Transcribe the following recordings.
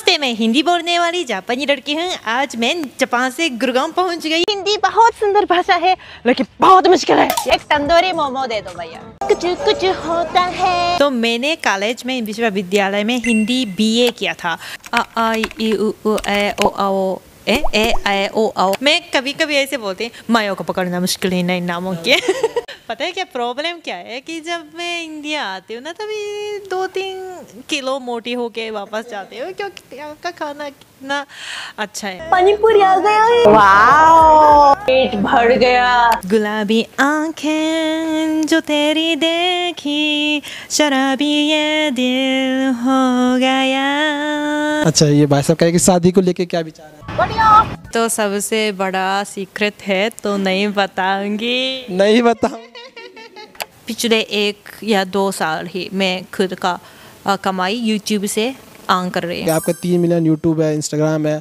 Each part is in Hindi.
नमस्ते, मैं हिंदी बोलने वाली जापानी लड़की हूँ। आज मैं जापान से गुड़गांव पहुँच गई। हिंदी बहुत सुंदर भाषा है लेकिन बहुत मुश्किल है। एक तंदूरी मोमो दे दो भैया। कुछ कुछ होता है। तो मैंने कॉलेज में विश्वविद्यालय में हिंदी बीए किया था। अ आ इ उ ए ओ आओ ए ओ आओ। मैं कभी कभी ऐसे बोलते हैं, मायों को पकड़ना मुश्किल ही नहीं नामों के। पता है क्या प्रॉब्लम क्या है कि जब मैं इंडिया आती हूँ ना तभी 2-3 किलो मोटी होके वापस जाती हूँ क्योंकि यहाँ का खाना कितना अच्छा है। पानी पूरी आ गया है। वाओ, पेट भर गया। गुलाबी आंखें जो तेरी देखी, शराबी ये दिल हो गया। अच्छा, ये भाई साहब कहे कि शादी को लेके क्या विचार है? तो सबसे बड़ा सीक्रेट है तो नहीं बताऊंगी। नहीं बताऊं। पिछले 1 या 2 साल ही मैं खुद का कमाई यूट्यूब से अर्न कर रही हूँ। आपका 3 मिलियन यूट्यूब है, इंस्टाग्राम है,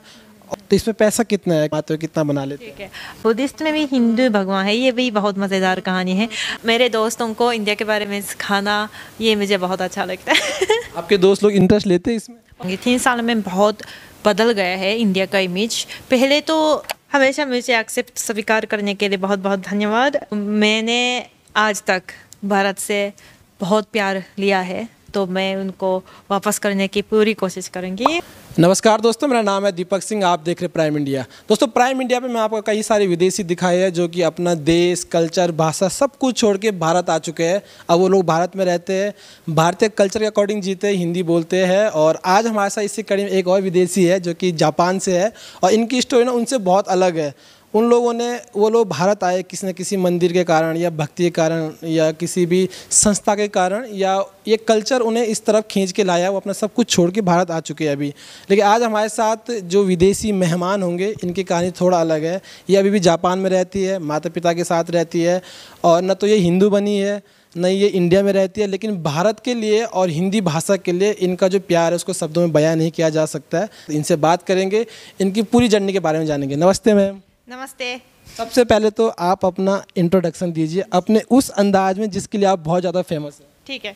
तो इसमें पैसा कितना है? बात हो कितना बना लेते हैं? ठीक है, बुद्धिस्ट में भी हिंदू भगवान है। ये भी बहुत मज़ेदार कहानी है। मेरे दोस्तों को इंडिया के बारे में सिखाना ये मुझे बहुत अच्छा लगता है। आपके दोस्त लोग इंटरेस्ट लेते हैं इसमें? 3 साल में बहुत बदल गया है इंडिया का इमेज। पहले तो हमेशा मुझे एक्सेप्ट स्वीकार करने के लिए बहुत बहुत धन्यवाद। मैंने आज तक भारत से बहुत प्यार लिया है तो मैं उनको वापस करने की पूरी कोशिश करूँगी। नमस्कार दोस्तों, मेरा नाम है दीपक सिंह। आप देख रहे हैं प्राइम इंडिया। दोस्तों, प्राइम इंडिया पे मैं आपको कई सारे विदेशी दिखाए हैं जो कि अपना देश, कल्चर, भाषा सब कुछ छोड़ के भारत आ चुके हैं। अब वो लोग भारत में रहते हैं, भारतीय कल्चर के अकॉर्डिंग जीते हैं, हिंदी बोलते हैं। और आज हमारे साथ इसी कड़ी में एक और विदेशी है जो कि जापान से है और इनकी स्टोरी ना उनसे बहुत अलग है। वो लोग भारत आए किसी न किसी मंदिर के कारण या भक्ति के कारण या किसी भी संस्था के कारण, या ये कल्चर उन्हें इस तरफ खींच के लाया। वो अपना सब कुछ छोड़ के भारत आ चुके हैं अभी। लेकिन आज हमारे साथ जो विदेशी मेहमान होंगे इनकी कहानी थोड़ा अलग है। ये अभी भी जापान में रहती है, माता पिता के साथ रहती है और न तो ये हिंदू बनी है न ये इंडिया में रहती है, लेकिन भारत के लिए और हिंदी भाषा के लिए इनका जो प्यार है उसको शब्दों में बयां नहीं किया जा सकता है। इनसे बात करेंगे, इनकी पूरी जर्नी के बारे में जानेंगे। नमस्ते मैम। नमस्ते। सबसे पहले तो आप अपना इंट्रोडक्शन दीजिए अपने उस अंदाज में जिसके लिए आप बहुत ज़्यादा फेमस हैं। ठीक है,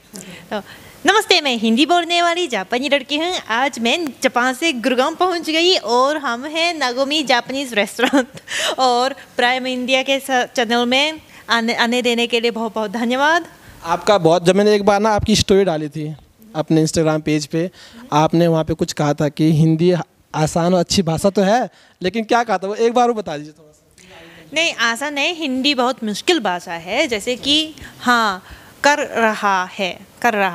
तो नमस्ते, मैं हिंदी बोलने वाली जापानी लड़की हूँ। आज मैं जापान से गुड़गांव पहुँच गई और हम हैं नागोमी जापानीज़ रेस्टोरेंट। और प्राइम इंडिया के चैनल में आने देने के लिए बहुत बहुत धन्यवाद आपका। जब मैंने एक बार ना आपकी स्टोरी डाली थी अपने इंस्टाग्राम पेज पे, आपने वहाँ पे कुछ कहा था कि हिंदी आसान और अच्छी भाषा तो है, लेकिन क्या कहा था वो एक बार वो बता दीजिए थोड़ा सा। नहीं, आसान नहीं, हिंदी बहुत मुश्किल भाषा है। जैसे कि हाँ, कर रहा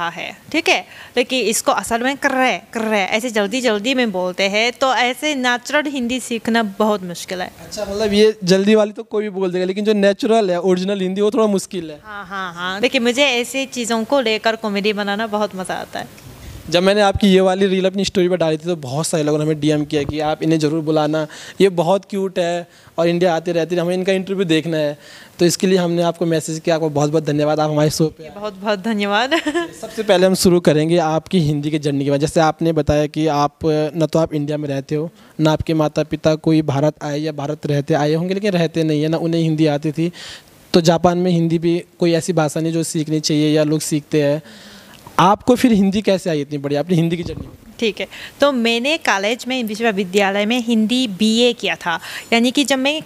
है, ठीक है, लेकिन इसको असल में कर रहे ऐसे जल्दी जल्दी में बोलते हैं, तो ऐसे नेचुरल हिंदी सीखना बहुत मुश्किल है। अच्छा, मतलब ये जल्दी वाली तो कोई भी बोल देगा, लेकिन जो नेचुरल है, ओरिजिनल हिंदी, वो थोड़ा मुश्किल है। हाँ, लेकिन मुझे ऐसी चीज़ों को लेकर कॉमेडी बनाना बहुत मज़ा आता है। जब मैंने आपकी ये वाली रील अपनी स्टोरी पर डाली थी तो बहुत सारे लोगों ने हमें डीएम किया कि आप इन्हें ज़रूर बुलाना, ये बहुत क्यूट है और इंडिया आती रहती है, हमें इनका इंटरव्यू देखना है। तो इसके लिए हमने आपको मैसेज किया। आपको बहुत बहुत धन्यवाद, आप हमारे शो पे। बहुत बहुत धन्यवाद। सबसे पहले हम शुरू करेंगे आपकी हिंदी की जर्नी के बाद। जैसे आपने बताया कि आप न तो आप इंडिया में रहते हो, ना आपके माता पिता कोई भारत आए या भारत रहते आए होंगे, लेकिन रहते नहीं है, ना उन्हें हिंदी आती थी। तो जापान में हिंदी भी कोई ऐसी भाषा नहीं जो सीखनी चाहिए या लोग सीखते हैं। आपको फिर हिंदी कैसे आई इतनी बड़ी, अपनी हिंदी की जर्नी? ठीक है, तो मैंने कॉलेज में विश्वविद्यालय में हिंदी बीए किया था। यानी कि जब मैं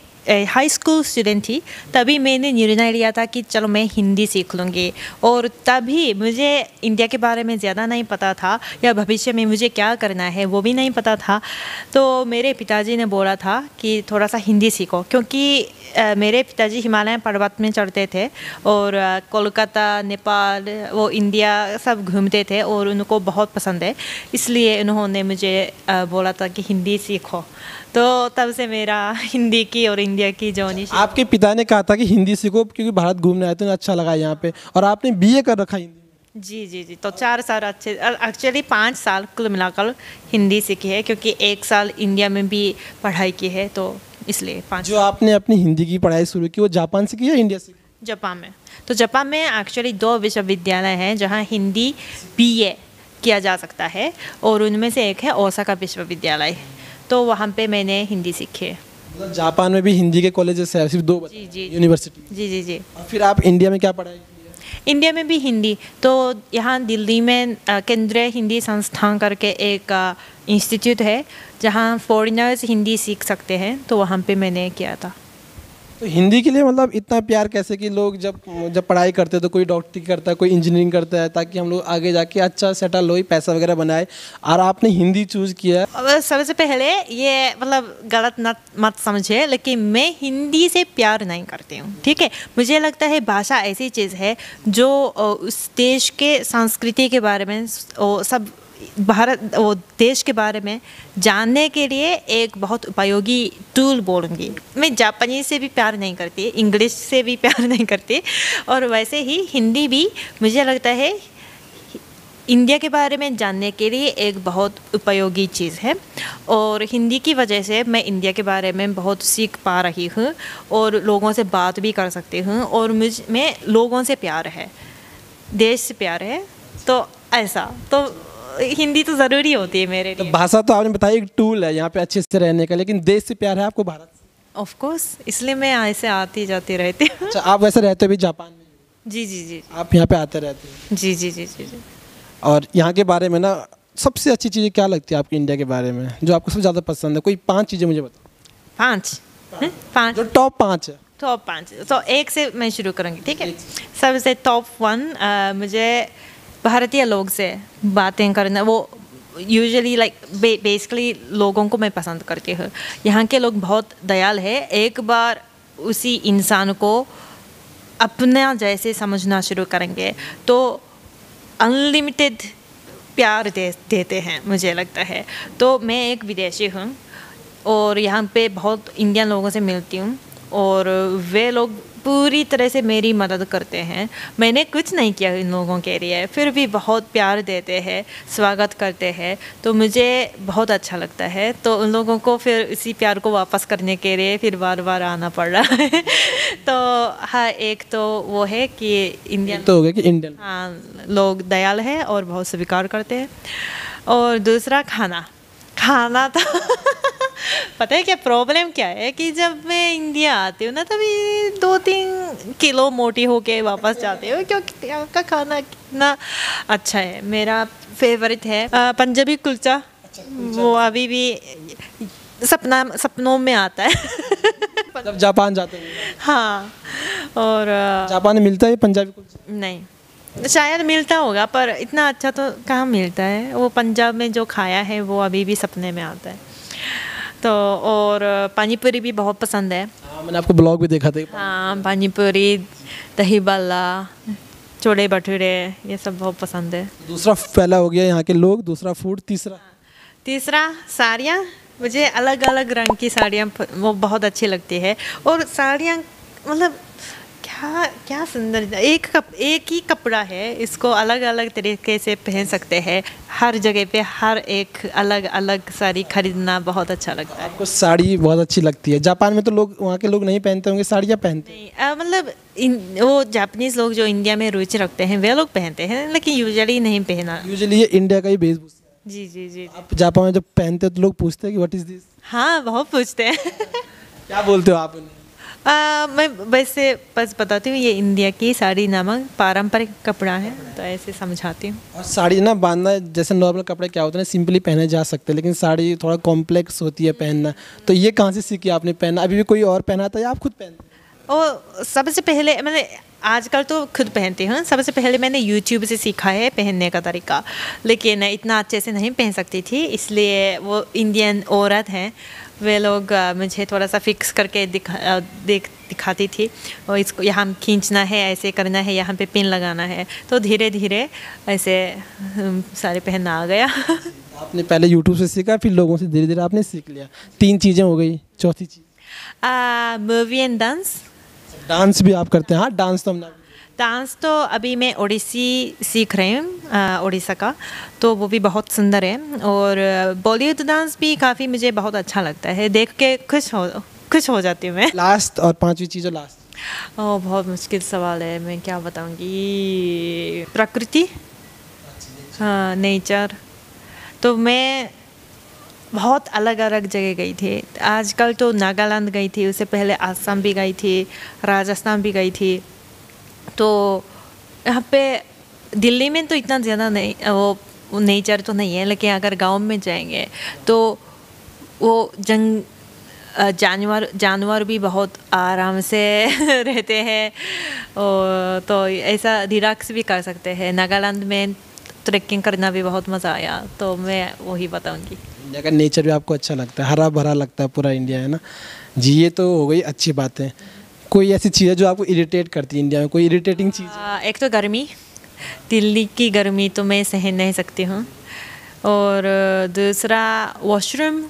हाई स्कूल स्टूडेंट थी तभी मैंने निर्णय लिया था कि चलो मैं हिंदी सीख लूँगी। और तभी मुझे इंडिया के बारे में ज़्यादा नहीं पता था या भविष्य में मुझे क्या करना है वो भी नहीं पता था। तो मेरे पिताजी ने बोला था कि थोड़ा सा हिंदी सीखो, क्योंकि मेरे पिताजी हिमालय पर्वत में चढ़ते थे और कोलकाता, नेपाल, वो इंडिया सब घूमते थे और उनको बहुत पसंद है, इसलिए उन्होंने मुझे बोला था कि हिंदी सीखो। तो तब से मेरा हिंदी की और इंडिया की जर्नी। आपके पिता ने कहा था कि हिंदी सीखो क्योंकि भारत घूमने आए थे, अच्छा लगा यहाँ पे, और आपने बीए कर रखा हिंदी? जी, तो 4 साल अच्छे, एक्चुअली 5 साल कुल मिलाकर हिंदी सीखी है, क्योंकि 1 साल इंडिया में भी पढ़ाई की है, तो इसलिए 5। जो आपने अपनी हिंदी की पढ़ाई शुरू की वो जापान से की या इंडिया से? जापान में। तो जापान में एक्चुअली 2 विश्वविद्यालय हैं जहाँ हिंदी बीए किया जा सकता है और उनमें से एक है ओसाका विश्वविद्यालय। तो वहाँ पे मैंने हिंदी सीखी है। मतलब जापान में भी हिंदी के कॉलेजेस है, सिर्फ 2 जी, यूनिवर्सिटी? जी। और फिर आप इंडिया में क्या पढ़ाई? इंडिया में भी हिंदी तो यहाँ दिल्ली में केंद्रीय हिंदी संस्थान करके एक इंस्टीट्यूट है जहाँ फॉरेनर्स हिंदी सीख सकते हैं, तो वहाँ पे मैंने किया था। तो हिंदी के लिए मतलब इतना प्यार कैसे कि लोग जब जब पढ़ाई करते हैं तो कोई डॉक्टरी करता है, कोई इंजीनियरिंग करता है, ताकि हम लोग आगे जाके अच्छा सेटल हो, पैसा वगैरह बनाए, और आपने हिंदी चूज़ किया है। अब सबसे पहले ये मतलब गलत मत समझे, लेकिन मैं हिंदी से प्यार नहीं करती हूँ, ठीक है। मुझे लगता है भाषा ऐसी चीज़ है जो उस देश के संस्कृति के बारे में सब भारत वो देश के बारे में जानने के लिए एक बहुत उपयोगी टूल बोलूँगी। मैं जापानी से भी प्यार नहीं करती, इंग्लिश से भी प्यार नहीं करती, और वैसे ही हिंदी भी मुझे लगता है इंडिया के बारे में जानने के लिए एक बहुत उपयोगी चीज़ है। और हिंदी की वजह से मैं इंडिया के बारे में बहुत सीख पा रही हूँ और लोगों से बात भी कर सकती हूँ, और में लोगों से प्यार है, देश से प्यार है, तो ऐसा तो हिंदी तो ज़रूरी होती है मेरे लिए। तो भाषा तो आपने बताया एक टूल है यहाँ पे अच्छे से रहने का, लेकिन देश से प्यार है आपको भारत से? ऑफ कोर्स, इसलिए मैं ऐसे आती जाती रहती हूँ। अच्छा, आप वैसे रहते हो भी जापान में? जी जी जी आप यहाँ पे आते रहते हैं? जी जी जी जी जी। और यहाँ के बारे में ना सबसे अच्छी चीज़ें क्या लगती है आपकी इंडिया के बारे में, जो आपको सबसे ज़्यादा पसंद है? कोई 5 चीज़ें मुझे बताओ। 5 जो टॉप 5 है। टॉप 5 तो एक से मैं शुरू करूँगी, ठीक है। सबसे टॉप 1 मुझे भारतीय लोग से बातें करना, वो यूजुअली लाइक बेसिकली लोगों को मैं पसंद करती हूँ। यहाँ के लोग बहुत दयाल है, एक बार उसी इंसान को अपना जैसे समझना शुरू करेंगे तो अनलिमिटेड प्यार देते हैं मुझे लगता है। तो मैं एक विदेशी हूँ और यहाँ पे बहुत इंडियन लोगों से मिलती हूँ, और वे लोग पूरी तरह से मेरी मदद करते हैं। मैंने कुछ नहीं किया इन लोगों के लिए, फिर भी बहुत प्यार देते हैं, स्वागत करते हैं, तो मुझे बहुत अच्छा लगता है। तो उन लोगों को फिर इसी प्यार को वापस करने के लिए फिर बार बार आना पड़ रहा है। तो हाँ, एक तो वो है कि इंडियन तो हो गया कि इंडियन, हाँ, लोग दयाल है और बहुत स्वीकार करते हैं। और दूसरा खाना तो पता है क्या प्रॉब्लम क्या है कि जब मैं इंडिया आती हूँ ना, तभी 2-3 किलो मोटी होके वापस जाती हूँ, क्योंकि यहाँ का खाना कितना अच्छा है। मेरा फेवरेट है पंजाबी कुलचा। वो अभी भी सपनों में आता है। जब जापान जाते हैं। हाँ, और जापान में मिलता है पंजाबी कुलचा? नहीं, शायद मिलता होगा, पर इतना अच्छा तो कहाँ मिलता है। वो पंजाब में जो खाया है वो अभी भी सपने में आता है। तो और पानी पूरी भी बहुत पसंद है। हाँ, मैंने आपको ब्लॉग भी देखा था। हाँ, पानी पूरी, दही बल्ला, छोले भटूरे, ये सब बहुत पसंद है। दूसरा पहला हो गया यहाँ के लोग, दूसरा फूड, तीसरा साड़ियाँ। मुझे अलग अलग रंग की साड़ियाँ वो बहुत अच्छी लगती है, और साड़ियाँ मतलब क्या सुंदर, एक ही कपड़ा है, इसको अलग अलग तरीके से पहन सकते हैं। हर जगह पे हर एक अलग अलग साड़ी खरीदना बहुत अच्छा लगता है। आपको साड़ी बहुत अच्छी लगती है? जापान में तो लोग, वहाँ के लोग नहीं पहनते होंगे साड़ियाँ? पहनते नहीं, मतलब वो जापानीज लोग जो इंडिया में रुचि रखते हैं वे लोग पहनते हैं, लेकिन यूजुअली नहीं पहना। यूजुअली ये इंडिया का ही वेशभूषा। जी जी जी। आप जापान में जब पहनते हो तो लोग पूछते हैं कि व्हाट इज दिस? हाँ, बहुत पूछते हैं। क्या बोलते हो आप उन्हें? मैं वैसे बस बताती हूँ, ये इंडिया की साड़ी नामक पारंपरिक कपड़ा है, तो ऐसे समझाती हूँ। और साड़ी ना बांधना, जैसे नॉर्मल कपड़े क्या होते हैं, सिंपली पहने जा सकते हैं, लेकिन साड़ी थोड़ा कॉम्प्लेक्स होती है पहनना। तो ये कहाँ से सीखी आपने पहनना? अभी भी कोई और पहनाता है या आप खुद पहनते? और सबसे पहले मैंने, आजकल तो खुद पहनती हूँ, सबसे पहले मैंने यूट्यूब से सीखा है पहनने का तरीका, लेकिन इतना अच्छे से नहीं पहन सकती थी, इसलिए वो इंडियन औरत हैं, वे लोग मुझे थोड़ा सा फिक्स करके दिखाती थी, और इसको यहाँ खींचना है, ऐसे करना है, यहाँ पे पिन लगाना है, तो धीरे धीरे ऐसे सारे पहनना आ गया। आपने पहले यूट्यूब से सीखा, फिर लोगों से धीरे धीरे आपने सीख लिया। 3 चीज़ें हो गई, चौथी चीज़? Movie and dance. डांस भी आप करते हैं? हाँ, डांस तो हमने डांस तो अभी मैं ओडिसी सीख रही हूँ, उड़ीसा का, तो वो भी बहुत सुंदर है। और बॉलीवुड डांस भी काफ़ी मुझे बहुत अच्छा लगता है, देख के खुश हो जाती हूँ मैं। लास्ट और 5वीं चीज़ और लास्ट? ओह, बहुत मुश्किल सवाल है, मैं क्या बताऊँगी। प्रकृति, हाँ, नेचर। तो मैं बहुत अलग अलग जगह गई थी। आजकल तो नागालैंड गई थी, उससे पहले आसाम भी गई थी, राजस्थान भी गई थी। तो यहाँ पे दिल्ली में तो इतना ज़्यादा नहीं वो नेचर तो नहीं है, लेकिन अगर गांव में जाएंगे तो वो जानवर भी बहुत आराम से रहते हैं, और तो ऐसा रिलैक्स भी कर सकते हैं। नागालैंड में ट्रैकिंग करना भी बहुत मज़ा आया, तो मैं वही बताऊंगी। इंडिया का नेचर भी आपको अच्छा लगता है, हरा भरा लगता है पूरा इंडिया, है ना जी। ये तो हो गई अच्छी बात है। कोई ऐसी चीज़ है जो आपको इरिटेट करती है इंडिया में, कोई इरिटेटिंग चीज़? एक तो गर्मी, दिल्ली की गर्मी तो मैं सहन नहीं सकती हूँ, और दूसरा वॉशरूम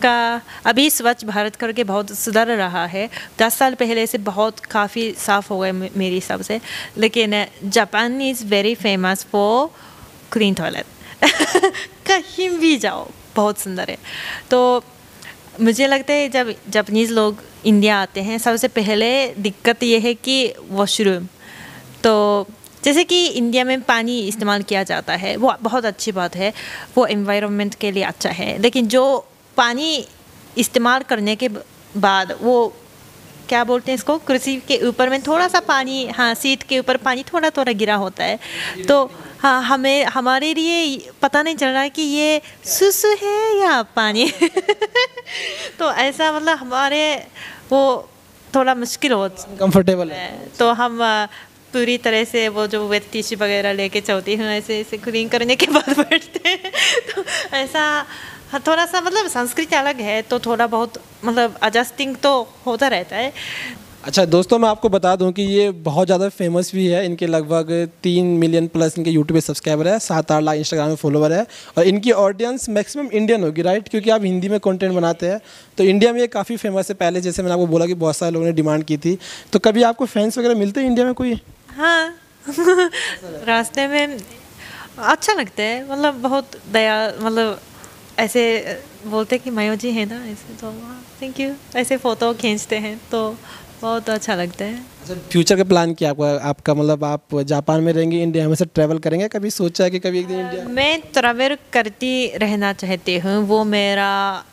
का अभी स्वच्छ भारत करके बहुत सुधर रहा है। 10 साल पहले से बहुत काफ़ी साफ़ हो गए मेरे हिसाब से, लेकिन Japan is very famous for clean toilet. कहीं भी जाओ बहुत सुंदर है। तो मुझे लगता है जब जापानीज़ लोग इंडिया आते हैं, सबसे पहले दिक्कत ये है कि वॉशरूम। तो जैसे कि इंडिया में पानी इस्तेमाल किया जाता है, वो बहुत अच्छी बात है, वो एनवायरनमेंट के लिए अच्छा है, लेकिन जो पानी इस्तेमाल करने के बाद वो क्या बोलते हैं इसको, कुर्सी के ऊपर में थोड़ा सा पानी, हाँ सीट के ऊपर पानी थोड़ा थोड़ा गिरा होता है, तो हाँ हमारे लिए पता नहीं चल रहा है कि ये सुसु है या पानी। तो ऐसा मतलब हमारे वो थोड़ा मुश्किल हो, कंफर्टेबल है। तो हम पूरी तरह से वो जो वेट टिश्यू वगैरह लेके चलती हूँ, ऐसे ऐसे क्लीन करने के बाद बैठते हैं। तो ऐसा थोड़ा सा मतलब संस्कृति अलग है, तो थोड़ा बहुत मतलब एडजस्टिंग तो होता रहता है। अच्छा दोस्तों, मैं आपको बता दूं कि ये बहुत ज़्यादा फेमस भी है। इनके लगभग 3 मिलियन प्लस इनके यूट्यूब पे सब्सक्राइबर है, 7-8 लाख इंस्टाग्राम में फॉलोवर है, और इनकी ऑडियंस मैक्सिमम इंडियन होगी, राइट? क्योंकि आप हिंदी में कंटेंट बनाते हैं, तो इंडिया में ये काफ़ी फेमस है। पहले जैसे मैंने आपको बोला कि बहुत सारे लोगों ने डिमांड की थी, तो कभी आपको फैंस वगैरह मिलते हैं इंडिया में कोई? हाँ। रास्ते में अच्छा लगता है, मतलब बहुत दया, मतलब ऐसे बोलते कि मयो जी है ना, ऐसे तो थैंक यू, ऐसे फ़ोटो खींचते हैं तो बहुत अच्छा लगता है। अच्छा, फ्यूचर का प्लान क्या आपका मतलब आप जापान में रहेंगे, इंडिया में से ट्रैवल करेंगे? कभी सोचा है कि कभी एक दिन इंडिया? मैं ट्रैवल करती रहना चाहती हूँ, वो मेरा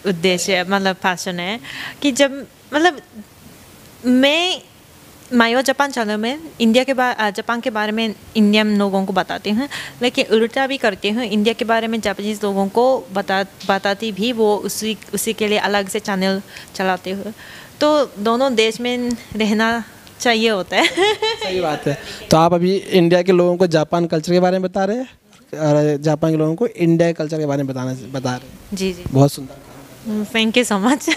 उद्देश्य मतलब पैशन है कि जब मतलब मैं मायो जापान चैनल में जापान के बारे में इंडियन लोगों को बताती हूँ, लेकिन उल्टा भी करती हूँ, इंडिया के बारे में जापानीज़ लोगों को बताती भी, वो उसी के लिए अलग से चैनल चलाते हुए। तो दोनों देश में रहना चाहिए होता है। सही बात है। तो आप अभी इंडिया के लोगों को जापान कल्चर के बारे में बता रहे हैं, और जापान के लोगों को इंडिया के कल्चर के बारे में बता रहे हैं। जी जी, बहुत सुंदर, थैंक यू सो मच।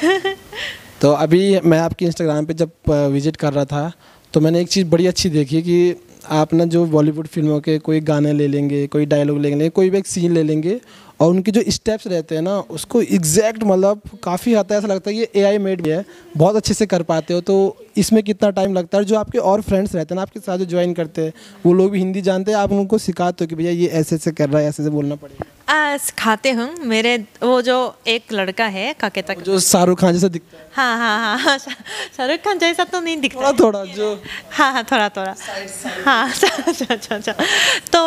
तो अभी मैं आपकी इंस्टाग्राम पे जब विजिट कर रहा था, तो मैंने एक चीज़ बड़ी अच्छी देखी कि आप ना जो बॉलीवुड फिल्मों के कोई गाने ले लेंगे, कोई डायलॉग ले लेंगे, कोई भी एक सीन ले लेंगे, और उनके जो स्टेप्स रहते हैं ना, उसको एग्जैक्ट मतलब काफ़ी हद तक ऐसा लगता है ये AI मेड भी है, बहुत अच्छे से कर पाते हो। तो इसमें कितना टाइम लगता है? जो आपके और फ्रेंड्स रहते हैं ना आपके साथ जो ज्वाइन करते हैं, वो लोग भी हिंदी जानते हैं, आप उनको सिखाते हो कि भैया ये ऐसे ऐसे कर रहा है, ऐसे ऐसे बोलना पड़ेगा? सिखाते हूँ। मेरे वो जो एक लड़का है काके तक, जो शाहरुख खान जैसा दिखता है। हाँ, शाहरुख खान जैसा तो नहीं दिखता, थोड़ा जो हाँ थोड़ा हाँ। अच्छा। तो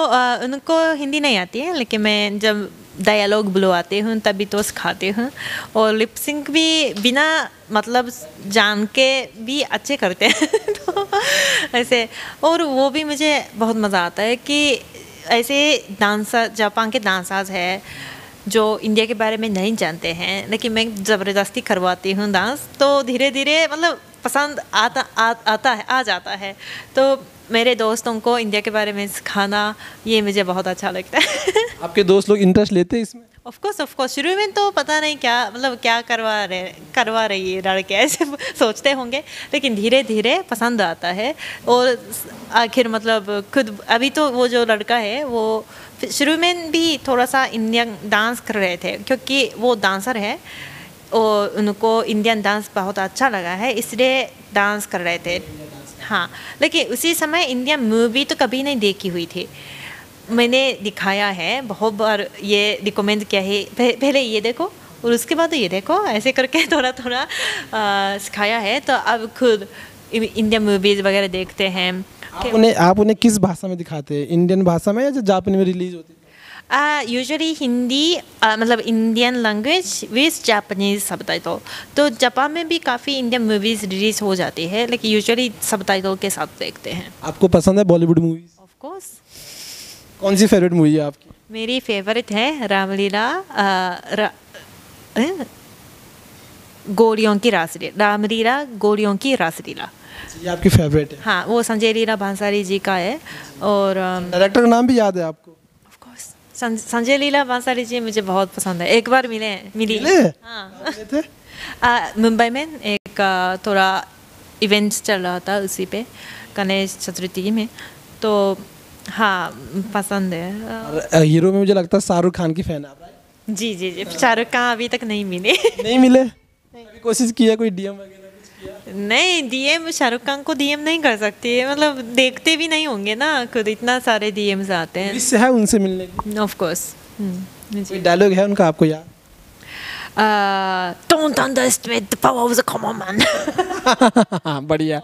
उनको हिंदी नहीं आती है, लेकिन मैं जब डायलॉग बुलवाती हूँ तभी तो सिखाती हूँ, और लिप सिंक भी बिना मतलब जान के भी अच्छे करते हैं। तो ऐसे, और वो भी मुझे बहुत मज़ा आता है कि ऐसे डांसर, जापान के डांसर्स है जो इंडिया के बारे में नहीं जानते हैं, लेकिन मैं ज़बरदस्ती करवाती हूँ डांस, तो धीरे धीरे मतलब पसंद आ जाता है। तो मेरे दोस्तों को इंडिया के बारे में सिखाना, ये मुझे बहुत अच्छा लगता है। आपके दोस्त लोग इंटरेस्ट लेते हैं इसमें? ऑफ कोर्स शुरू में तो पता नहीं क्या मतलब क्या करवा रही है लड़के, ऐसे सोचते होंगे, लेकिन धीरे धीरे पसंद आता है, और आखिर मतलब खुद अभी तो वो जो लड़का है वो शुरू में भी थोड़ा सा इंडियन डांस कर रहे थे, क्योंकि वो डांसर है और उनको इंडियन डांस बहुत अच्छा लगा है, इसलिए डांस कर रहे थे। हाँ, लेकिन उसी समय इंडियन मूवी तो कभी नहीं देखी हुई थी, मैंने दिखाया है बहुत बार, ये रिकमेंड किया है पहले ये देखो और उसके बाद ये देखो, ऐसे करके थोड़ा थोड़ा सिखाया है। तो अब खुद इंडियन मूवीज़ वगैरह देखते हैं। आप उन्हें किस भाषा में दिखाते हैं? इंडियन भाषा में या जो जापानी में रिलीज होती है? यूजुअली हिंदी मतलब Indian language with Japanese subtitle. तो जापान में भी काफ़ी इंडियन मूवीज़ रिलीज हो जाती है, लेकिन यूजुअली सबटाइटल के साथ देखते हैं। आपको पसंद है बॉलीवुड मूवीज? Of course. कौन सी फेवरेट मूवी है आपकी? मेरी फेवरेट है रामलीला, गोलियों की रासलीला, रामलीला गोलियों की रासलीला। ये आपकी फेवरेट है? हाँ, वो संजय लीला भंसाली जी का है। और डायरेक्टर का नाम भी याद है आपको? ऑफ कोर्स संजय लीला भंसाली जी मुझे बहुत पसंद है। एक बार मिली। हाँ थे? मुंबई में एक थोड़ा इवेंट्स चल रहा था, उसी पे गणेश चतुर्थी में। तो हाँ पसंद है। और हीरो में मुझे लगता है शाहरुख खान की फैन है आप, राइट? जी जी जी, शाहरुख खान अभी तक नहीं मिले। नहीं मिले? अभी कोशिश की है कोई डीएम वगैरह कुछ किया? नहीं, डीएम शाहरुख खान को डीएम नहीं कर सकती है, मतलब देखते भी नहीं होंगे ना खुद, इतना सारे डीएम्स आते हैं। विश है उनसे मिलने की? Of course. कोई डायलॉग है उनका आपको याद? Don't underestimate the power of the common man। बढ़िया।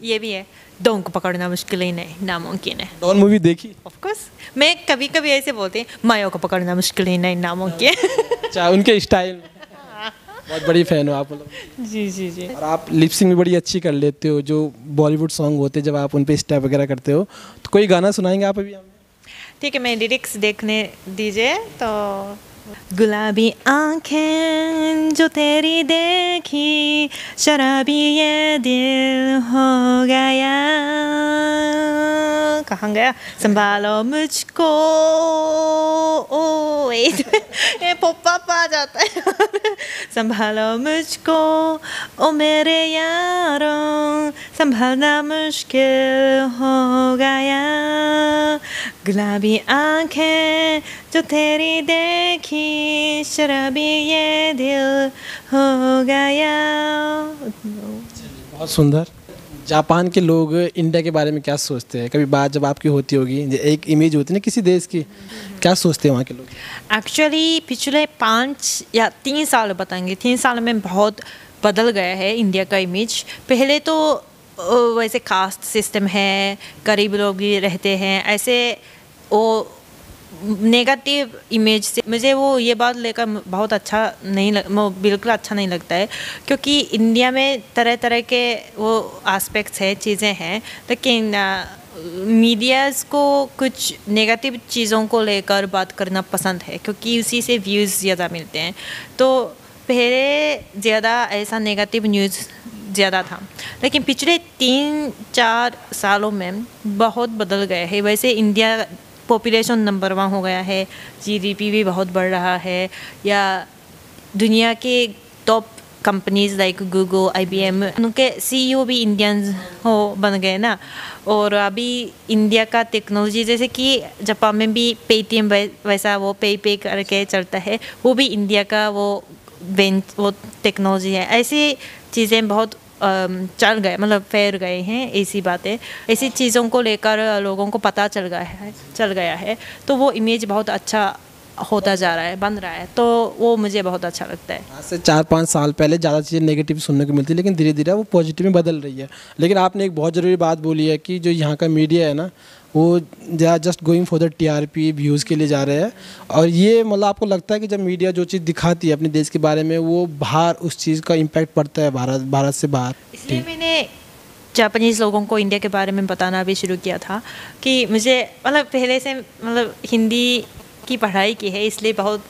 ये भी है, डॉन को पकड़ना मुश्किल ही नहीं, नामुमकिन है। डॉन मूवी देखी? Of course. मैं कभी कभी ऐसे बोलती हूँ, मायो को पकड़ना मुश्किल ही नहीं, नामुमकिन। अच्छा, उनके स्टाइल बहुत बड़ी फैन हो आप लोग। जी जी जी। और आप लिपसिंग भी बड़ी अच्छी कर लेते हो, जो बॉलीवुड सॉन्ग होते हैं जब आप उन पे स्टेप वगैरह करते हो, तो कोई गाना सुनाएंगे आप अभी हमें? ठीक है, मैं लिरिक्स देखने दीजिए। तो गुलाबी आंखें जो तेरी देखी, शराबी ये दिल हो गया, कहाँ गया, संभालो मुझको। ओ ये पॉप अप आ जाता है। संभालो मुझको ओ मेरे यारों, संभालना मुश्किल हो गया, गुलाबी आंखें जो तेरी देखी, शराबी ये दिल हो गया। बहुत सुंदर। जापान के लोग इंडिया के बारे में क्या सोचते हैं? कभी बात जब आपकी होती होगी, एक इमेज होती है ना किसी देश की, क्या सोचते हैं वहाँ के लोग? एक्चुअली पिछले 5 या 3 साल बताएंगे, 3 साल में बहुत बदल गया है इंडिया का इमेज। पहले तो वैसे कास्ट सिस्टम है, गरीब लोग भी रहते हैं, ऐसे वो नेगेटिव इमेज से मुझे वो ये बात लेकर बहुत अच्छा नहीं बिल्कुल अच्छा नहीं लगता है, क्योंकि इंडिया में तरह तरह के वो एस्पेक्ट्स है, चीज़ें हैं, लेकिन मीडियाज़ को कुछ नेगेटिव चीज़ों को लेकर बात करना पसंद है, क्योंकि उसी से व्यूज़ ज़्यादा मिलते हैं। तो पहले ज़्यादा ऐसा नेगेटिव न्यूज़ ज़्यादा था, लेकिन पिछले 3-4 सालों में बहुत बदल गए है। वैसे इंडिया पॉपुलेशन नंबर 1 हो गया है, जीडीपी भी बहुत बढ़ रहा है, या दुनिया के top companies like Google, IBM, उनके CEO भी इंडियंस हो बन गए ना। और अभी इंडिया का टेक्नोलॉजी, जैसे कि जापान में भी पेटीएम वैसा वो पे करके चलता है, वो भी इंडिया का वो टेक्नोलॉजी है। ऐसी चीज़ें बहुत चल गए, मतलब फैल गए हैं, ऐसी बातें, ऐसी चीज़ों को लेकर लोगों को पता चल गया है। तो वो इमेज बहुत अच्छा होता जा रहा है, बन रहा है, तो वो मुझे बहुत अच्छा लगता है। आज से 4-5 साल पहले ज़्यादा चीज़ें नेगेटिव सुनने को मिलती, लेकिन धीरे धीरे वो पॉजिटिव में बदल रही है। लेकिन आपने एक बहुत ज़रूरी बात बोली है कि जो यहाँ का मीडिया है ना, वो just going for the TRP views के लिए जा रहे हैं। और ये मतलब आपको लगता है कि जब मीडिया जो चीज़ दिखाती है अपने देश के बारे में, वो बाहर उस चीज़ का इम्पैक्ट पड़ता है भारत से बाहर? इसलिए मैंने जापानीज़ लोगों को इंडिया के बारे में बताना भी शुरू किया था कि मुझे मतलब पहले से मतलब हिंदी की पढ़ाई की है, इसलिए बहुत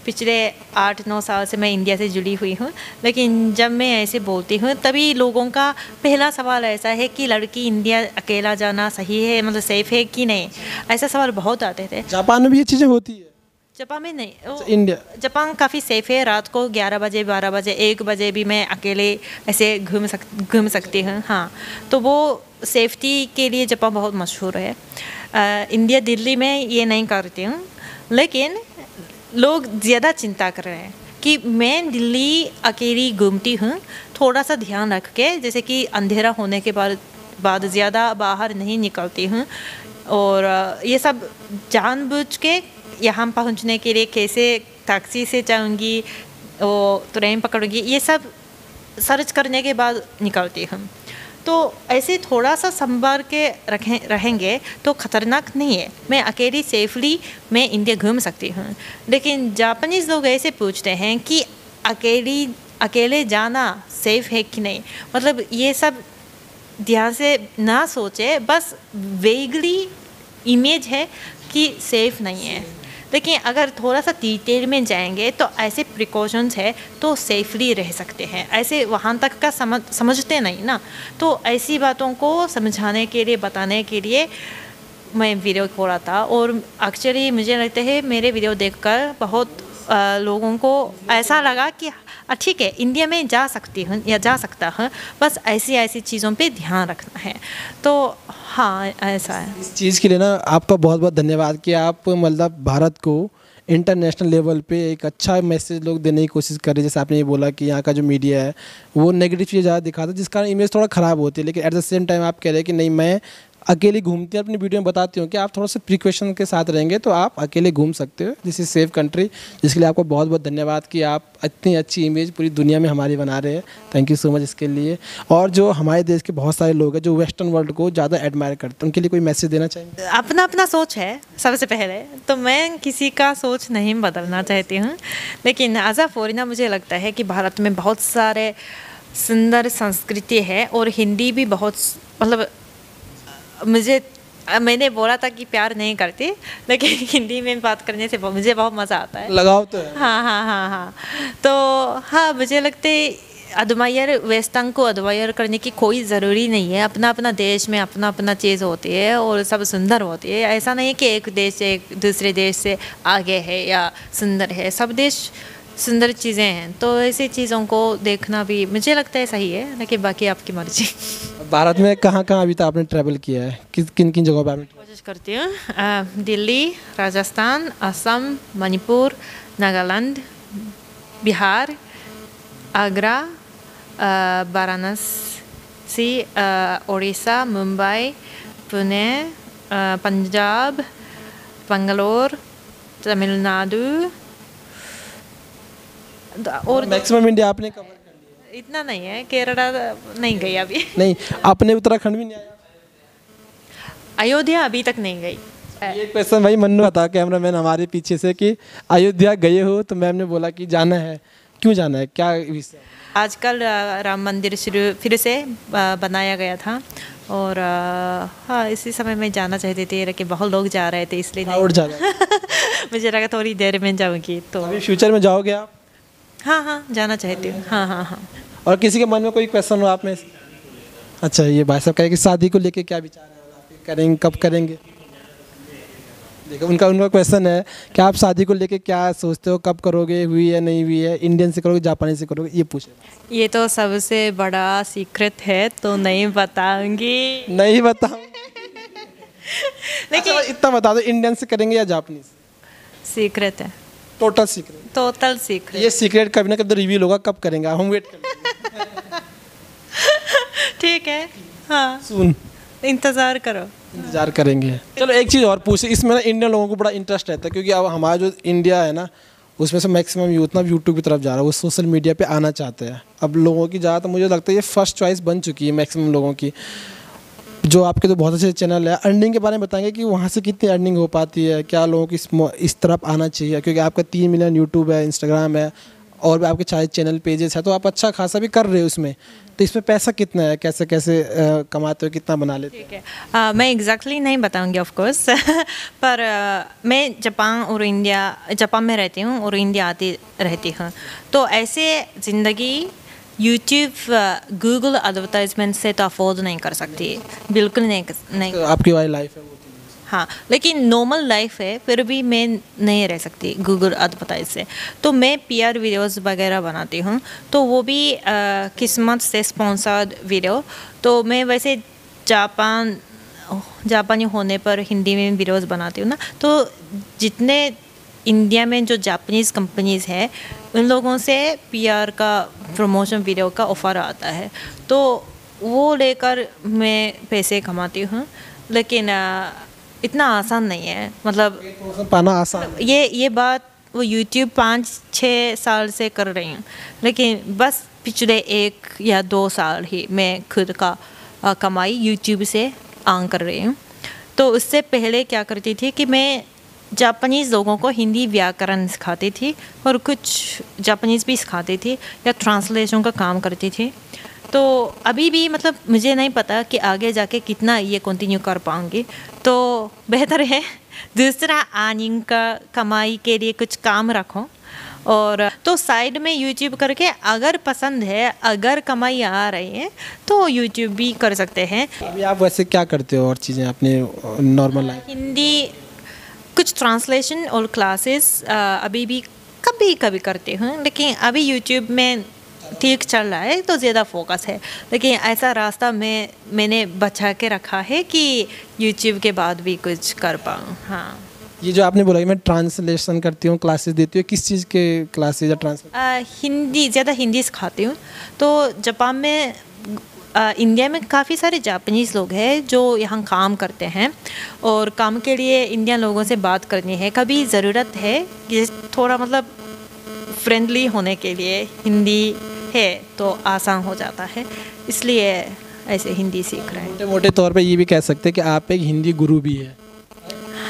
पिछले 8-9 साल से मैं इंडिया से जुड़ी हुई हूँ। लेकिन जब मैं ऐसे बोलती हूँ तभी लोगों का पहला सवाल ऐसा है कि लड़की इंडिया अकेला जाना सही है, मतलब सेफ़ है कि नहीं, ऐसा सवाल बहुत आते थे। जापान में भी ये चीज़ें होती है? जापान में नहीं, इंडिया, जापान काफ़ी सेफ़ है। रात को 11 बजे, 12 बजे, 1 बजे भी मैं अकेले ऐसे घूम सकती हूँ। हाँ, तो वो सेफ्टी के लिए जापान बहुत मशहूर है। इंडिया, दिल्ली में ये नहीं करती हूँ, लेकिन लोग ज़्यादा चिंता कर रहे हैं कि मैं दिल्ली अकेली घूमती हूँ, थोड़ा सा ध्यान रख के, जैसे कि अंधेरा होने के बाद ज़्यादा बाहर नहीं निकलती हूँ। और ये सब जानबूझ के यहाँ पहुँचने के लिए कैसे टैक्सी से जाऊँगी, ट्रेन पकड़ूँगी, ये सब सर्च करने के बाद निकलती हूँ। तो तो ऐसे थोड़ा सा संभाल के रहेंगे तो ख़तरनाक नहीं है। मैं अकेली सेफली मैं इंडिया घूम सकती हूँ। लेकिन जापानीज़ लोग ऐसे पूछते हैं कि अकेले जाना सेफ़ है कि नहीं। मतलब ये सब ध्यान से ना सोचे, बस वेगली इमेज है कि सेफ़ नहीं है। लेकिन अगर थोड़ा सा डिटेल में जाएंगे तो ऐसे प्रिकॉशंस है तो सेफली रह सकते हैं। ऐसे वहाँ तक का समझते नहीं ना, तो ऐसी बातों को समझाने के लिए, बताने के लिए मैं वीडियो खोला था। और एक्चुअली मुझे लगता है मेरे वीडियो देखकर बहुत लोगों को ऐसा लगा कि ठीक है, इंडिया में जा सकती हूँ या जा सकता हूँ, बस ऐसी चीज़ों पे ध्यान रखना है। तो हाँ, ऐसा है। इस चीज़ के लिए ना आपका बहुत बहुत धन्यवाद कि आप मतलब भारत को इंटरनेशनल लेवल पे एक अच्छा मैसेज लोग देने की कोशिश कर रहे हैं। जैसे आपने ये बोला कि यहाँ का जो मीडिया है वो नेगेटिव चीज़ ज़्यादा दिखाता है, जिस कारण इमेज थोड़ा ख़राब होती है। लेकिन एट द सेम टाइम आप कह रहे हैं कि नहीं, मैं अकेली घूमती हूँ, अपनी वीडियो में बताती हूँ कि आप थोड़ा सा प्रिकॉशन के साथ रहेंगे तो आप अकेले घूम सकते हो। दिस इज़ सेफ कंट्री, जिसके लिए आपको बहुत बहुत धन्यवाद कि आप इतनी अच्छी इमेज पूरी दुनिया में हमारी बना रहे हैं। थैंक यू सो मच इसके लिए। और जो हमारे देश के बहुत सारे लोग हैं जो वेस्टर्न वर्ल्ड को ज़्यादा एडमायर करते हैं, उनके लिए कोई मैसेज देना चाहेंगे? अपना अपना सोच है। सबसे पहले तो मैं किसी का सोच नहीं बदलना चाहती हूँ, लेकिन एज अ फॉरेनर मुझे लगता है कि भारत में बहुत सारे सुंदर संस्कृति है और हिंदी भी बहुत, मतलब मैंने बोला था कि प्यार नहीं करती, लेकिन हिंदी में बात करने से मुझे बहुत मज़ा आता है। लगाव तो है। हाँ। तो हाँ, मुझे लगता है वेस्टर्न को अडमायर करने की कोई ज़रूरी नहीं है। अपना अपना देश में अपना अपना चीज़ होती है और सब सुंदर होती है। ऐसा नहीं कि एक देश से एक दूसरे देश से आगे है या सुंदर है। सब देश सुंदर चीज़ें हैं, तो ऐसी चीज़ों को देखना भी मुझे लगता है सही है। लेकिन बाकी आपकी मर्जी। भारत में कहाँ कहाँ अभी तक आपने ट्रैवल किया है? किन किन जगहों पर आपने? कोशिश करती हूँ दिल्ली, राजस्थान, असम, मणिपुर, नागालैंड, बिहार, आगरा, वाराणसी, उड़ीसा, मुंबई, पुणे, पंजाब, बंगलोर, तमिलनाडु और मैक्सिमम इंडिया आपने कवर कर लिया? इतना नहीं है, केरला नहीं गई अभी। नहीं, आपने उत्तराखंड भी नहीं आया? अयोध्या अभी तक नहीं गई। ये क्वेश्चन भाई मन्नू था कैमरामैन हमारे पीछे से कि अयोध्या गए हो, तो मैम ने बोला कि जाना है। क्यों जाना है, क्या विषय? आजकल राम मंदिर फिर से बनाया गया था और हाँ, इसी समय में जाना चाहती थी, लेकिन बहुत लोग जा रहे थे इसलिए क्राउड ज़्यादा। मुझे लगा थोड़ी देर में जाऊँगी। तो अभी फ्यूचर में जाओगे आप? हाँ, जाना चाहती हूँ। हाँ। और किसी के मन में कोई क्वेश्चन हो आप में? अच्छा, ये भाई साहब कहें कि शादी को लेके क्या विचार है आपके, करेंगे कब करेंगे? देखो उनका क्वेश्चन है कि आप शादी को लेके क्या सोचते हो, कब करोगे, हुई है नहीं हुई है, इंडियन से करोगे जापानी से करोगे, ये पूछे। ये तो सबसे बड़ा सीक्रेट है, तो नहीं बताऊंगी। नहीं बताऊँ? लेकिन अच्छा, इतना बता दो, इंडियन से करेंगे या जापानीज? सीक्रेट है, टोटल सीक्रेट। Total secret. ये सीक्रेट कभी ना कभी रिवील होगा, कब करेंगे हम वेट करेंगे। ठीक है, हाँ, सुन, इंतज़ार करो। इंतजार करेंगे। चलो एक चीज़ और पूछे, इसमें ना इंडियन लोगों को बड़ा इंटरेस्ट रहता है, क्योंकि अब हमारा जो इंडिया है ना, उसमें से मैक्सिमम यूथ ना यूट्यूब की तरफ जा रहा है, वो सोशल मीडिया पे आना चाहते हैं। अब लोगों की ज़्यादातर मुझे लगता है ये फर्स्ट चॉइस बन चुकी है मैक्सिमम लोगों की। जो आपके तो बहुत अच्छे चैनल है, अर्निंग के बारे में बताएंगे कि वहाँ से कितनी अर्निंग हो पाती है, क्या लोगों की इस तरफ आना चाहिए, क्योंकि आपका 3 मिलियन यूट्यूब है, इंस्टाग्राम है और भी आपके चाहे चैनल पेजेस है, तो आप अच्छा खासा भी कर रहे हो उसमें। तो इसमें पैसा कितना है, कैसे कैसे कमाते हो, कितना बना लेते हो? ठीक है, मैं एग्जैक्टली नहीं बताऊंगी ऑफ कोर्स पर मैं जापान में रहती हूँ और इंडिया आती रहती हूँ, तो ऐसे ज़िंदगी यूट्यूब गूगल एडवर्टाइजमेंट से तो अफोर्ड नहीं कर सकती, बिल्कुल नहीं। तो आपकी वाली लाइफ है वो? हाँ, लेकिन नॉर्मल लाइफ है, फिर भी मैं नहीं रह सकती गूगल एडवर्टाइज से। तो मैं पीआर वीडियोस वगैरह बनाती हूँ, तो वो भी किस्मत से स्पॉन्सर्ड वीडियो। तो मैं वैसे जापानी होने पर हिंदी में वीडियोस बनाती हूँ ना, तो जितने इंडिया में जो जापानीज़ कंपनीज़ है उन लोगों से पीआर का प्रमोशन वीडियो का ऑफ़र आता है, तो वो लेकर मैं पैसे कमाती हूँ। लेकिन इतना आसान नहीं है, मतलब पाना आसान। ये बात वो YouTube 5-6 साल से कर रही हूँ, लेकिन बस पिछले 1 या 2 साल ही मैं खुद का कमाई यूट्यूब से अर्न कर रही हूँ। तो उससे पहले क्या करती थी कि मैं जापानीज़ लोगों को हिंदी व्याकरण सिखाती थी और कुछ जापानीज़ भी सिखाती थी या ट्रांसलेशन का काम करती थी। तो अभी भी मतलब मुझे नहीं पता कि आगे जाके कितना ये कंटिन्यू कर पाऊँगी, तो बेहतर है दूसरा अर्निंग का कमाई के लिए कुछ काम रखो। और तो साइड में यूट्यूब करके अगर पसंद है, अगर कमाई आ रही है तो यूट्यूब भी कर सकते हैं। अभी आप वैसे क्या करते हो और चीज़ें अपने नॉर्मल लाइफ? हिंदी कुछ ट्रांसलेशन और क्लासेस अभी भी कभी कभी करती हूँ, लेकिन अभी यूट्यूब में ठीक चल रहा है तो ज़्यादा फोकस है। लेकिन ऐसा रास्ता मैंने बचा के रखा है कि यूट्यूब के बाद भी कुछ कर पाऊँ। हाँ, ये जो आपने बोला कि मैं ट्रांसलेशन करती हूँ, क्लासेस देती हूँ, किस चीज़ के क्लासेस या ट्रांसलेशन? हिंदी, ज़्यादा हिंदी सिखाती हूँ। तो जापान में इंडिया में काफ़ी सारे जापानीज़ लोग हैं जो यहाँ काम करते हैं और काम के लिए इंडियन लोगों से बात करनी है, कभी ज़रूरत है कि थोड़ा मतलब फ्रेंडली होने के लिए हिंदी है तो आसान हो जाता है, इसलिए ऐसे हिंदी सीख रहे हैं। मोटे मोटे तौर पे ये भी कह सकते हैं कि आप एक हिंदी गुरु भी है।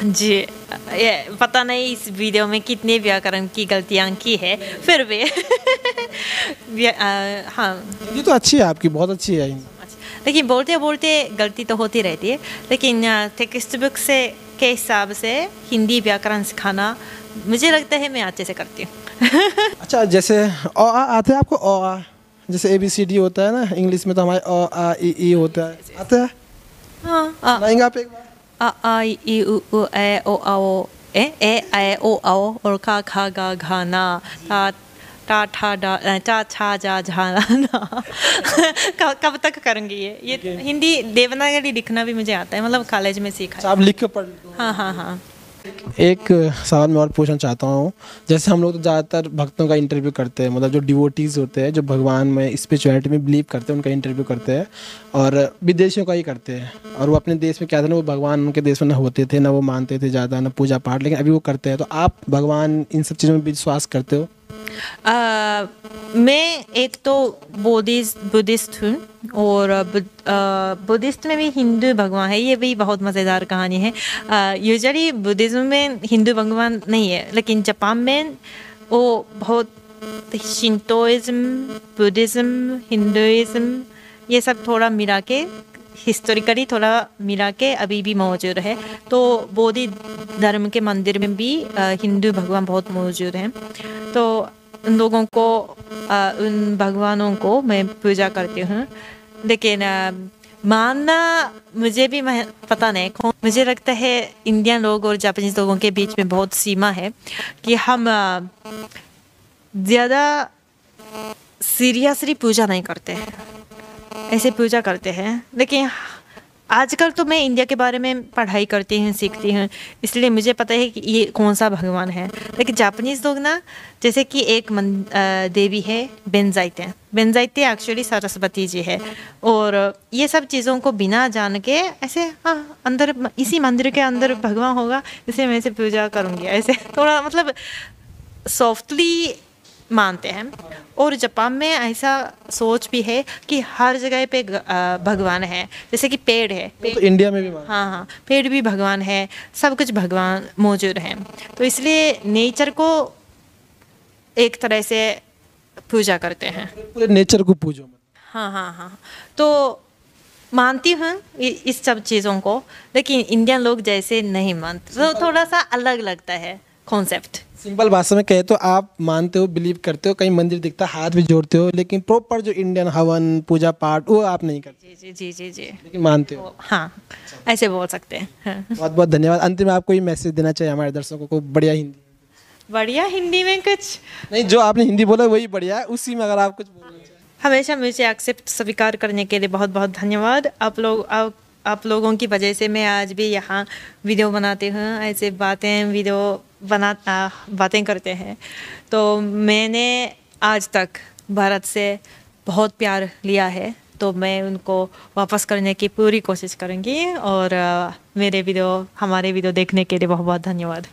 जी, ये पता नहीं इस वीडियो में कितने व्याकरण की गलतियाँ की है, फिर भी हाँ, हिंदी तो अच्छी है आपकी, बहुत अच्छी है हिंदी। लेकिन बोलते बोलते गलती तो होती रहती है। लेकिन टेक्स्ट बुक से के हिसाब से हिंदी व्याकरण सिखाना मुझे लगता है मैं अच्छे से करती हूँ। अच्छा, जैसे अ आ आते हैं आपको? अ आ जैसे ABCD होता है ना, इंग्लिश में तो हमारे अ आ ई होता है, आता है? हाँ, सुनाएंगे आप एक बार? आ आ ई उ उ ए ओ आ ओ ए ओ आओ और का खा गा घा ना ता टा ठा डा चा छा जा झा ना। कब तक करूँगी ये हिंदी देवनागरी लिखना भी मुझे आता है, मतलब कॉलेज में सीखा है। अच्छा, आप लिख के पढ़ लो। हाँ हाँ हाँ। एक सवाल मैं और पूछना चाहता हूँ। जैसे हम लोग तो ज़्यादातर भक्तों का इंटरव्यू करते हैं, मतलब जो डिवोटीज़ होते हैं, जो भगवान में स्पिरिचुअलिटी में बिलीव करते हैं, उनका इंटरव्यू करते हैं और विदेशियों का ही करते हैं। और वो अपने देश में क्या था ना, वो भगवान उनके देश में ना होते थे, ना वो मानते थे ज़्यादा, ना पूजा पाठ, लेकिन अभी वो करते हैं। तो आप भगवान इन सब चीज़ों में विश्वास करते हो? मैं एक तो बुद्धिस्ट हूँ और बुद्धिस्ट में भी हिंदू भगवान है, ये भी बहुत मज़ेदार कहानी है। यूजुअली बुद्धिज़्म में हिंदू भगवान नहीं है, लेकिन जापान में वो बहुत शिंतोइज़्म, बुद्धिज़्म, हिंदुइज़्म ये सब थोड़ा मिला के, हिस्टोरिकली थोड़ा मिला के अभी भी मौजूद है। तो बोधि धर्म के मंदिर में भी हिंदू भगवान बहुत मौजूद हैं। तो उन लोगों को उन भगवानों को मैं पूजा करती हूँ। लेकिन मानना मुझे भी पता नहीं, मुझे लगता है इंडियन लोग और जापानीज लोगों के बीच में बहुत सीमा है कि हम ज़्यादा सीरियसली पूजा नहीं करते हैं, ऐसे पूजा करते हैं। लेकिन आजकल तो मैं इंडिया के बारे में पढ़ाई करती हूँ, सीखती हूँ, इसलिए मुझे पता है कि ये कौन सा भगवान है। लेकिन जापानीज़ लोग ना, जैसे कि एक देवी है बेंजाइते एक्चुअली सरस्वती जी है, और ये सब चीज़ों को बिना जान के ऐसे अंदर इसी मंदिर के अंदर भगवान होगा, इसे मैं ऐसे पूजा करूँगी, ऐसे थोड़ा मतलब सॉफ्टली मानते हैं। और जापान में ऐसा सोच भी है कि हर जगह पे भगवान है, जैसे कि पेड़ है, तो इंडिया में भी मानते हैं। हाँ हाँ, पेड़ भी भगवान है, सब कुछ भगवान मौजूद हैं। तो इसलिए नेचर को एक तरह से पूजा करते हैं, पूरे नेचर को पूजो। हाँ हाँ हाँ। तो मानती हूँ इस सब चीज़ों को, लेकिन इंडियन लोग जैसे नहीं मानते, तो थोड़ा सा अलग लगता है कॉन्सेप्ट। सिंपल भाषा में कहे तो आप मानते हो, बिलीव करते हो, कहीं मंदिर दिखता है हाथ भी जोड़ते हो, लेकिन प्रॉपर जो इंडियन हवन पूजा पाठ वो आप नहीं करते। जी जी जी जी, लेकिन मानते हो। हाँ, ऐसे बोल सकते हैं। हाँ। बहुत बहुत धन्यवाद। अंतिम में आपको ये मैसेज देना चाहिए हमारे दर्शकों को, बढ़िया हिंदी में कुछ नहीं, जो आपने हिंदी बोला वही बढ़िया है, उसी में अगर आप कुछ बोलना चाहें। हमेशा मुझे एक्सेप्ट स्वीकार करने के लिए बहुत बहुत धन्यवाद। आप लोगों की वजह से मैं आज भी यहाँ वीडियो बनाती हूँ, ऐसे बातें करते हैं। तो मैंने आज तक भारत से बहुत प्यार लिया है, तो मैं उनको वापस करने की पूरी कोशिश करूँगी। और हमारे वीडियो देखने के लिए बहुत बहुत धन्यवाद।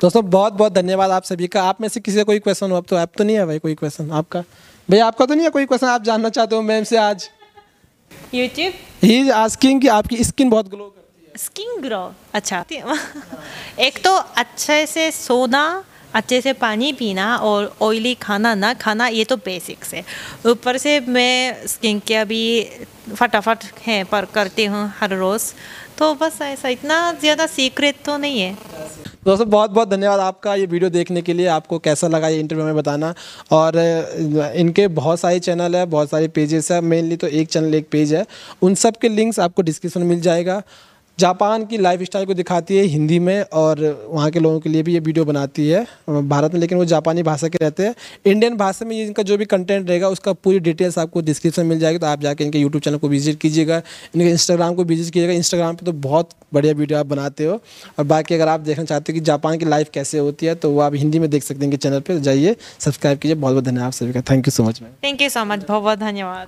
दोस्तों बहुत बहुत धन्यवाद आप सभी का। आप में से किसी का कोई क्वेश्चन हो? अब तो नहीं है भाई कोई क्वेश्चन आपका? भैया आपका तो नहीं है कोई क्वेश्चन आप जानना चाहते हो मैम से आज? यूट्यूब ही इज आस्किंग कि आपकी स्किन बहुत ग्लो करती है। स्किन ग्रो अच्छा एक तो अच्छे से सोना, अच्छे से पानी पीना और ऑयली खाना ना खाना, ये तो बेसिक्स है। ऊपर से मैं स्किन केयर भी फटाफट है पर करती हूँ हर रोज़, तो बस ऐसा, इतना ज़्यादा सीक्रेट तो नहीं है। दोस्तों बहुत बहुत धन्यवाद आपका ये वीडियो देखने के लिए। आपको कैसा लगा ये इंटरव्यू में बताना। और इनके बहुत सारे चैनल है, बहुत सारे पेजेस है, मेनली तो एक चैनल एक पेज है, उन सब के लिंक्स आपको डिस्क्रिप्शन में मिल जाएगा। जापान की लाइफ स्टाइल को दिखाती है हिंदी में, और वहाँ के लोगों के लिए भी ये वीडियो बनाती है भारत में, लेकिन वो जापानी भाषा के रहते हैं। इंडियन भाषा में इनका जो भी कंटेंट रहेगा उसका पूरी डिटेल्स आपको डिस्क्रिप्शन में मिल जाएगी, तो आप जाके इनके यूट्यूब चैनल को विजिट कीजिएगा, इनके इंस्टाग्राम को विजिट कीजिएगा। इंस्टाग्राम पे तो बहुत बढ़िया वीडियो आप बनाते हो। और बाकी अगर आप देखना चाहते हो कि जापान की लाइफ कैसे होती है तो वो आप हिंदी में देख सकते हैं इनके चैनल पर जाइए, सब्सक्राइब कीजिए। बहुत बहुत धन्यवाद सभी का। Thank you so much ma'am. Thank you so much, बहुत बहुत धन्यवाद।